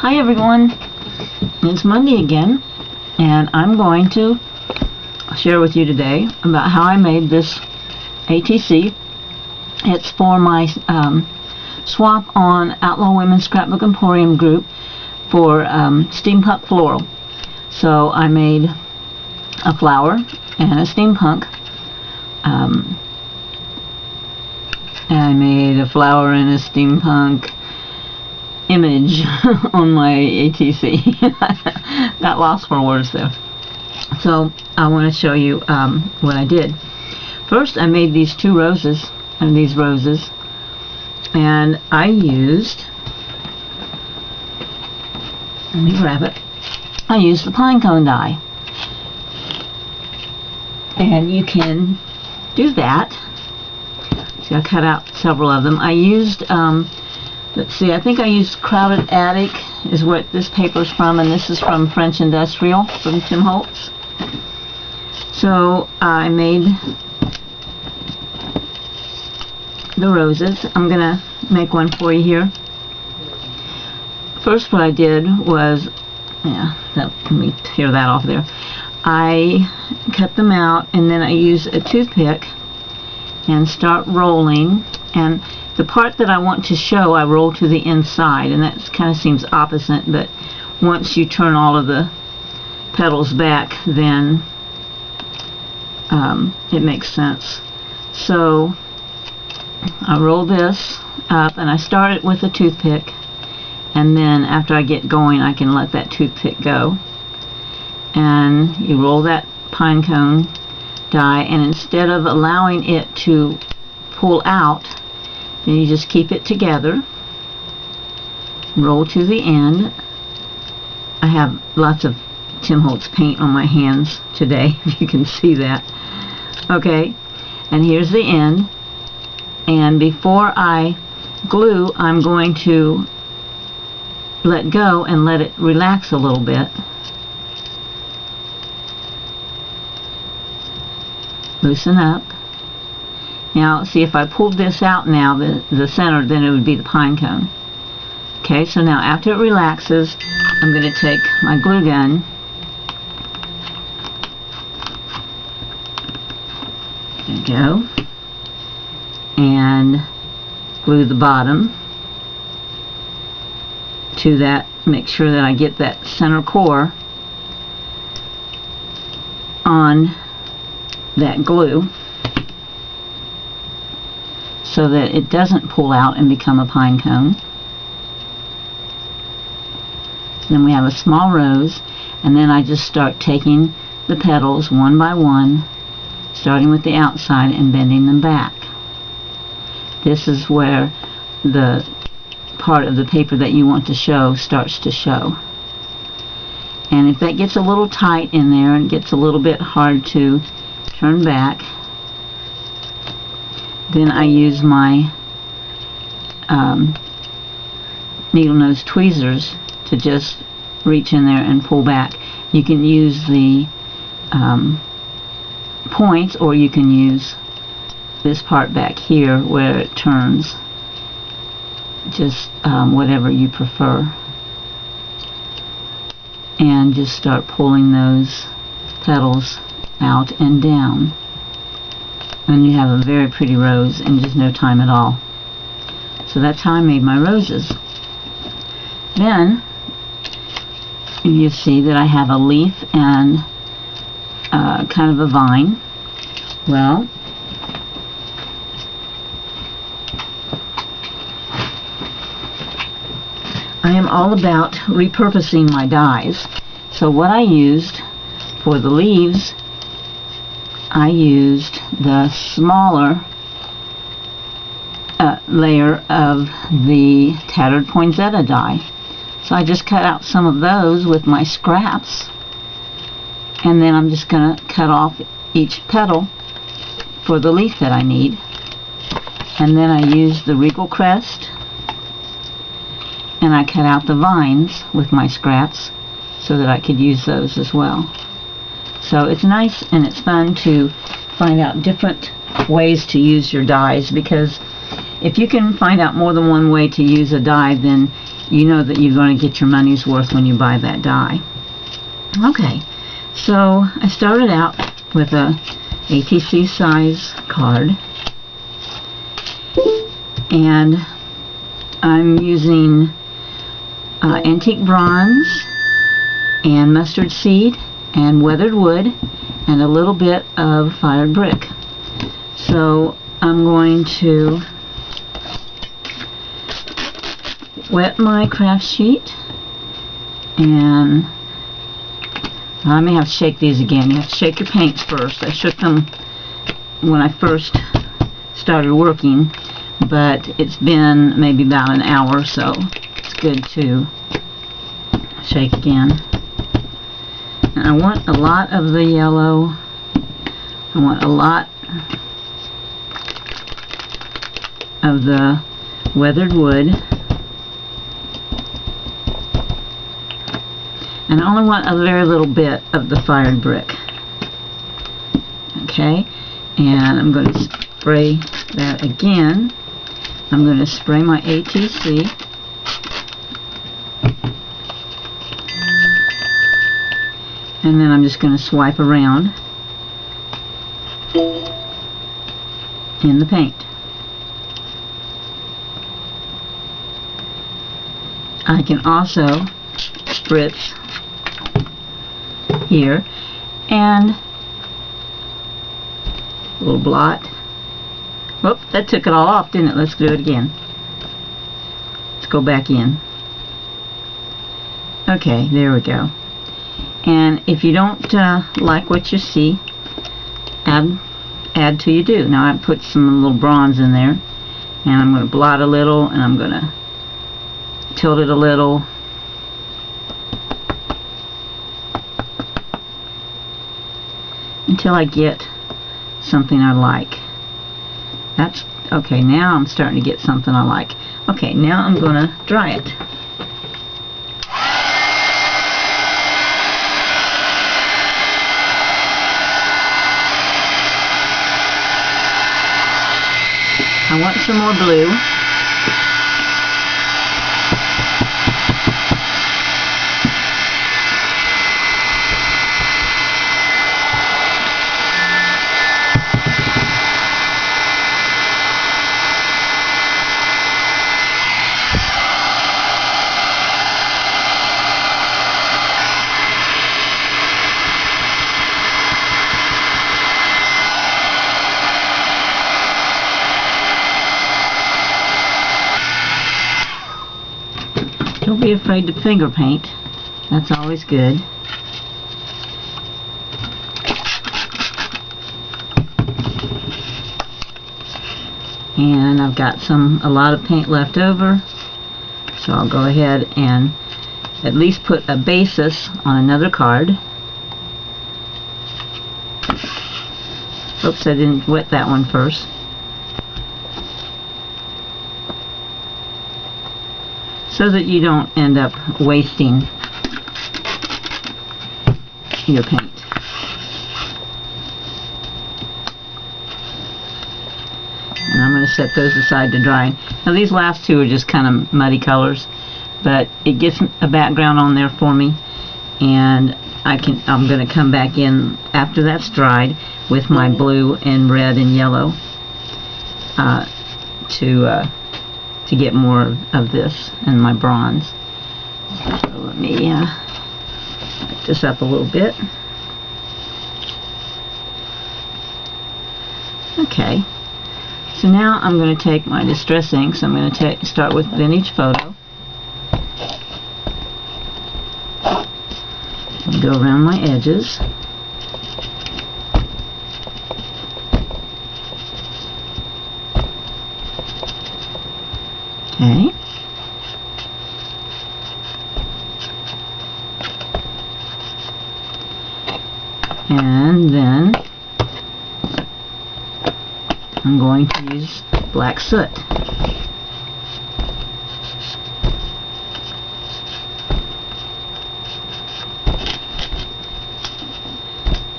Hi everyone, it's Monday again, and I'm going to share with you today about how I made this ATC. It's for my swap on Outlaw Women's Scrapbook Emporium group for Steampunk Floral. So I made a flower and a steampunk. And I made a flower and a steampunk image on my ATC. Got lost for words there. So I want to show you what I did. First, I made these two roses and these roses, and I used, let me grab it, I used the pine cone die. And you can do that. See, I cut out several of them. I used let's see, I think I used Crowded Attic is what this paper is from, and this is from French Industrial from Tim Holtz. So I made the roses. I'm gonna make one for you here. First, what I did was, let me tear that off there. I cut them out, and then I use a toothpick and start rolling, and the part that I want to show I roll to the inside, and that kind of seems opposite, but once you turn all of the petals back, then it makes sense. So I roll this up, and I start it with a toothpick, and then after I get going I can let that toothpick go, and you roll that pine cone die, and instead of allowing it to pull out, then you just keep it together, roll to the end. I have lots of Tim Holtz paint on my hands today, if you can see that. Okay, and here's the end, and before I glue, I'm going to let go and let it relax a little bit. Loosen up. Now, see, if I pulled this out now, the center, then it would be the pine cone. Okay, so now after it relaxes, I'm going to take my glue gun go and glue the bottom to that. Make sure that I get that center core on that glue so that it doesn't pull out and become a pine cone. Then we have a small rose, and then I just start taking the petals one by one, starting with the outside and bending them back. This is where the part of the paper that you want to show starts to show. And if that gets a little tight in there and gets a little bit hard to turn back, then I use my needle nose tweezers to just reach in there and pull back. You can use the points, or you can use this part back here where it turns. Just whatever you prefer. And just start pulling those petals out and down. And you have a very pretty rose in just no time at all. So that's how I made my roses. Then you see that I have a leaf and kind of a vine. Well, I am all about repurposing my dies. So what I used for the leaves, I used the smaller layer of the tattered poinsettia die. So I just cut out some of those with my scraps, and then I'm just going to cut off each petal for the leaf that I need. And then I used the regal crest, and I cut out the vines with my scraps so that I could use those as well. So it's nice and it's fun to find out different ways to use your dies, because if you can find out more than one way to use a die, then you know that you're going to get your money's worth when you buy that die. Okay, so I started out with a ATC size card, and I'm using antique bronze and mustard seed and weathered wood and a little bit of fired brick. So I'm going to wet my craft sheet, and I may have to shake these again. You have to shake your paints first. I shook them when I first started working, but it's been maybe about an hour, so it's good to shake again. And I want a lot of the yellow. I want a lot of the weathered wood, and I only want a very little bit of the fired brick. Okay, and I'm going to spray that again. I'm going to spray my ATC, and then I'm just going to swipe around in the paint. I can also spritz here, and a little blot. Whoop, that took it all off, didn't it? Let's do it again. Let's go back in. Okay, there we go. And if you don't like what you see, add till you do. Now I put some little bronze in there, and I'm going to blot a little, and I'm going to tilt it a little. Until I get something I like. That's okay. Now I'm starting to get something I like. Okay, now I'm going to dry it. I want some more blue. Don't be afraid to finger paint. That's always good. And I've got a lot of paint left over, so I'll go ahead and at least put a basis on another card. Oops, I didn't wet that one first. So that you don't end up wasting your paint. And I'm going to set those aside to dry. Now these last two are just kind of muddy colors, but it gets a background on there for me, and I'm going to come back in after that's dried with my blue and red and yellow to get more of this and my bronze. So let me lift this up a little bit. Okay, so now I'm going to take my distress inks. I'm going to start with Vintage Photo. Go around my edges. Okay. And then I'm going to use black soot.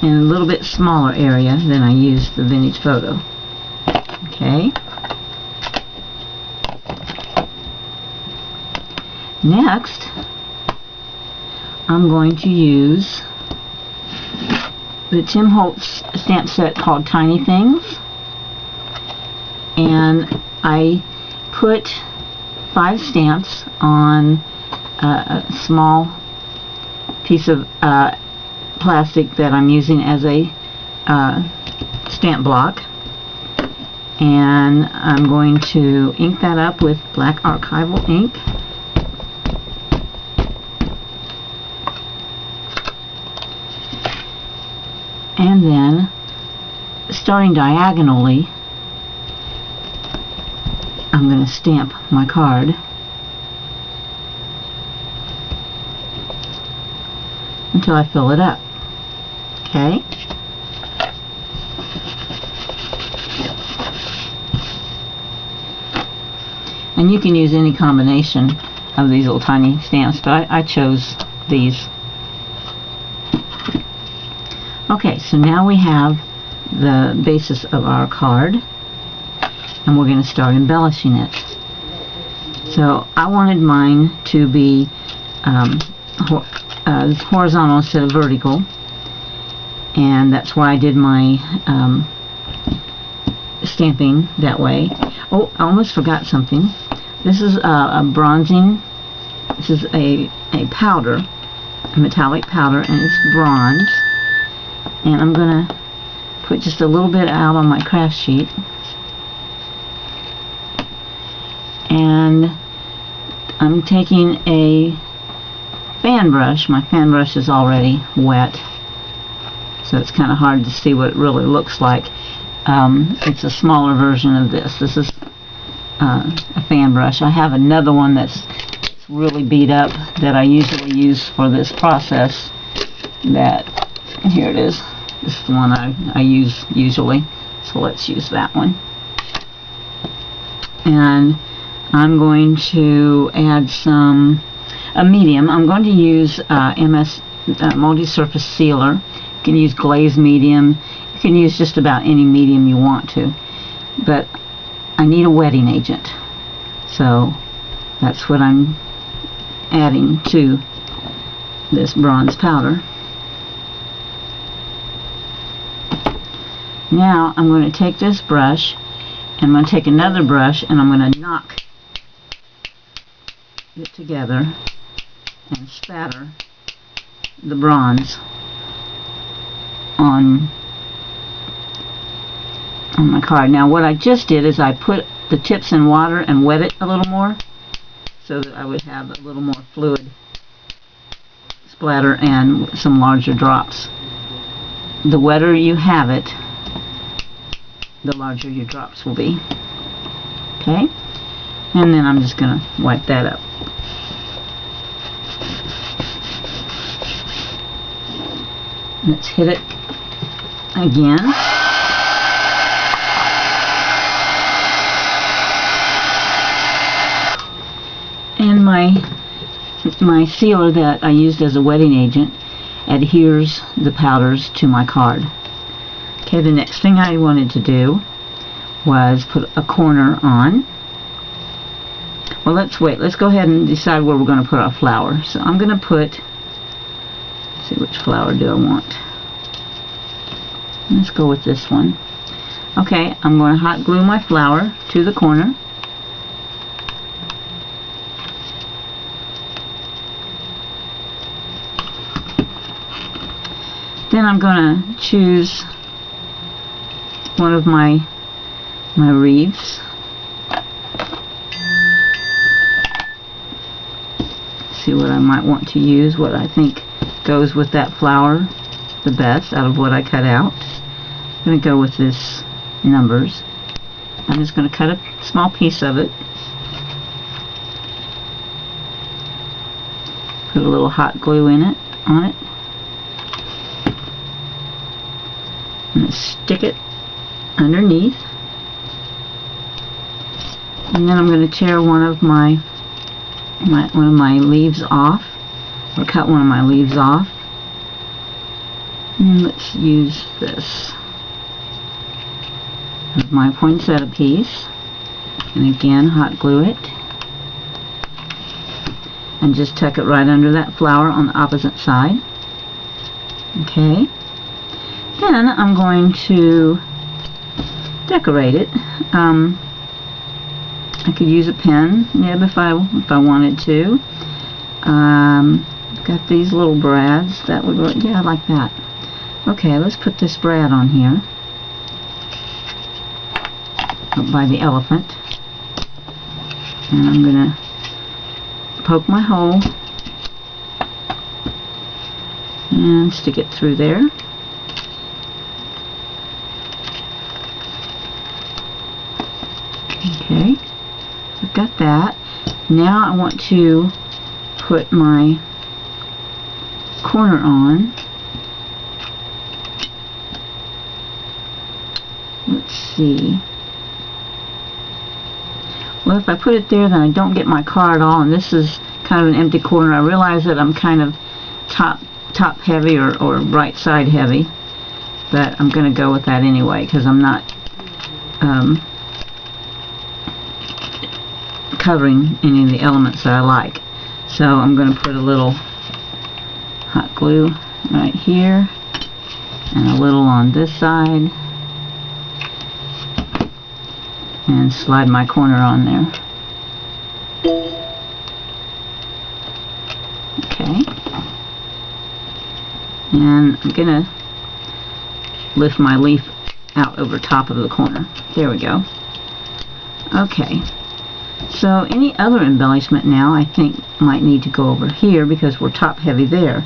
In a little bit smaller area than I used the Vintage Photo. Okay. Next, I'm going to use the Tim Holtz stamp set called Tiny Things, and I put 5 stamps on a small piece of plastic that I'm using as a stamp block, and I'm going to ink that up with black archival ink. And then, starting diagonally, I'm going to stamp my card until I fill it up. Okay? And you can use any combination of these little tiny stamps, but I chose these. Okay, so now we have the basis of our card, and we're going to start embellishing it. So I wanted mine to be horizontal instead of vertical, and that's why I did my stamping that way. Oh, I almost forgot something. This is a bronzing. This is a powder, a metallic powder, and it's bronze. And I'm going to put just a little bit out on my craft sheet. And I'm taking a fan brush. My fan brush is already wet, so it's kind of hard to see what it really looks like. It's a smaller version of this. This is a fan brush. I have another one that's really beat up that I usually use for this process. Here it is. This is the one I use usually, so let's use that one. And I'm going to add a medium. I'm going to use MS multi-surface sealer. You can use glazed medium. You can use just about any medium you want to, but I need a wetting agent, so that's what I'm adding to this bronze powder. Now I'm going to take this brush, and I'm going to take another brush, and I'm going to knock it together and spatter the bronze on my card. Now what I just did is I put the tips in water and wet it a little more so that I would have a little more fluid splatter and some larger drops. The wetter you have it, the larger your drops will be. Okay? And then I'm just going to wipe that up. Let's hit it again. And my sealer that I used as a wetting agent adheres the powders to my card. Okay, the next thing I wanted to do was put a corner on. Well, let's wait. Let's go ahead and decide where we're going to put our flower. So I'm going to put, let's see, which flower do I want? Let's go with this one. Okay, I'm going to hot glue my flower to the corner. Then I'm going to choose one of my wreaths. See what I might want to use, what I think goes with that flower the best out of what I cut out. I'm going to go with this numbers. I'm just going to cut a small piece of it. Put a little hot glue in it, on it. And stick it underneath. And then I'm going to tear one of my leaves off, or cut one of my leaves off. And let's use this. My poinsettia piece, and again hot glue it. and just tuck it right under that flower on the opposite side. Okay. Then I'm going to decorate it. I could use a pen nib if I wanted to. Got these little brads. That would work. Yeah, I like that. Okay, let's put this brad on here. Up by the elephant. And I'm gonna poke my hole and stick it through there. Okay, so I've got that. Now I want to put my corner on. Let's see. Well, if I put it there, then I don't get my car at all, and this is kind of an empty corner. I realize that I'm kind of top heavy or right side heavy, but I'm going to go with that anyway because I'm not covering any of the elements that I like. So I'm going to put a little hot glue right here and a little on this side and slide my corner on there. Okay. And I'm going to lift my leaf out over top of the corner. There we go. Okay. So any other embellishment now I think might need to go over here because we're top heavy there.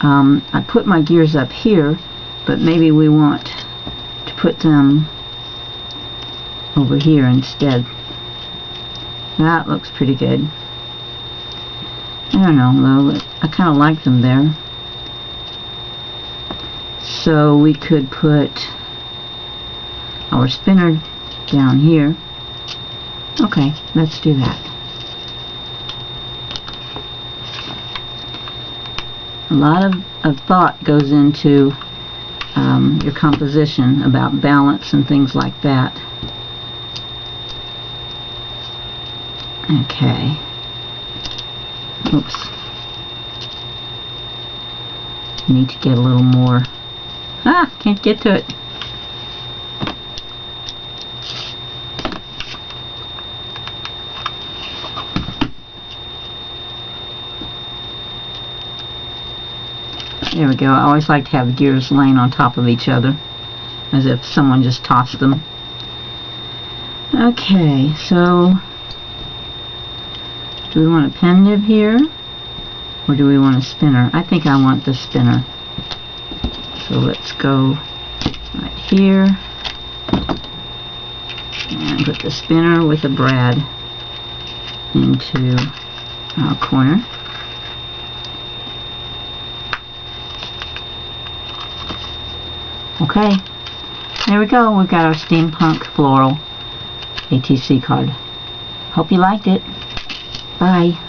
I put my gears up here, but maybe we want to put them over here instead. That looks pretty good. I don't know though, I kind of like them there. So we could put our spinner down here. Okay, let's do that. A lot of thought goes into your composition about balance and things like that. Okay. Oops. Need to get a little more. Ah, can't get to it. There we go. I always like to have gears laying on top of each other, as if someone just tossed them. Okay, so do we want a pen nib here, or do we want a spinner? I think I want the spinner. So let's go right here and put the spinner with a brad into our corner. Okay, there we go. We've got our Steampunk Floral ATC card. Hope you liked it. Bye.